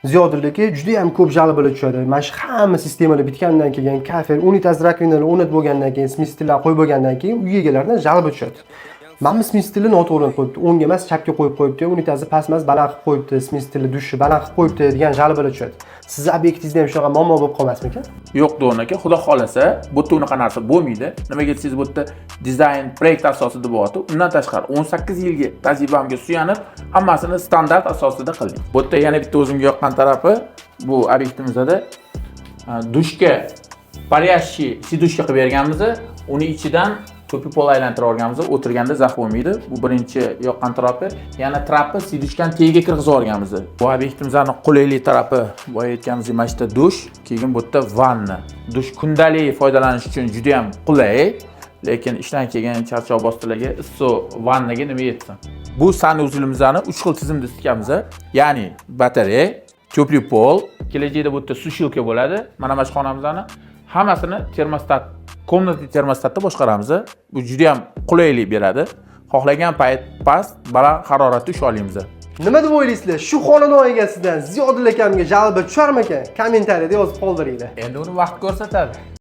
Ziyodulla aka juda ham ko'p jalbalar tushadi. Mana shu hamma sistemalar bitgandan keyin, kafer, unitaz rakvinalar o'rnatib bo'lgandan keyin, smestillar qo'yib bo'lgandan keyin uy egalaridan jalba tushadi. Mana smestilni noto'g'ri qo'yibdi, o'ngga emas, chapga qo'yib qo'yibdi, unitazni pastmas baland qilib qo'yibdi, smestilni dushni baland qilib qo'yibdi degan jalbalar tushadi. Sizni obyektingizda ham shunaqa muammo bo'lib qolmasmikan? Yo'q Do'rn aka, xudo xolasa, bu yerda unaqa narsa bo'lmaydi. Nimaga siz bu yerda dizayn, proyekt asosida bo'lyapti. Undan tashqari 18 yilga tajribamga suyanib, hammasini standart asosida qildim. Bu yerda yana bitta o'zimga yoqqan tarafi, bu obyektimizda dushga paryashchi sidushka qilib berganmiz. Uni ichidan ko'pi pol aylantirib olganmiz. O'tirganda zax bo'lmaydi. Bu birinchi yoqqan tarafi. Yana trapni sidushkan tagiga kirgizib olganmiz. Bu obyektimizning qulaylik tarafi, boya aytganimizdek, mana shu dush, keyin bu yerda vanna. Dush kundalik foydalanish uchun juda ham qulay, lekin ishdan kelgan charchoq bostilarga issiq vannaga nima yetsin. Bu sanuzilimizning 3 xil tizimda tikamiz. Ya'ni batareya, ko'prik pol, kelajakda bu yerda sushilka bo'ladi. Mana mana shu xonamizning hammasini termostat, komnatli termostatda boshqaramiz. Bu juda ham qulaylik beradi. Xohlagan payt past, baland haroratda usha olamiz. Nima deb o'ylaysizlar? Shu xonadon egasidan Ziyodulla akamga jalba tusharmikan? Kommentariyada yozib qoldiringlar. Endi uni vaqt ko'rsatadi.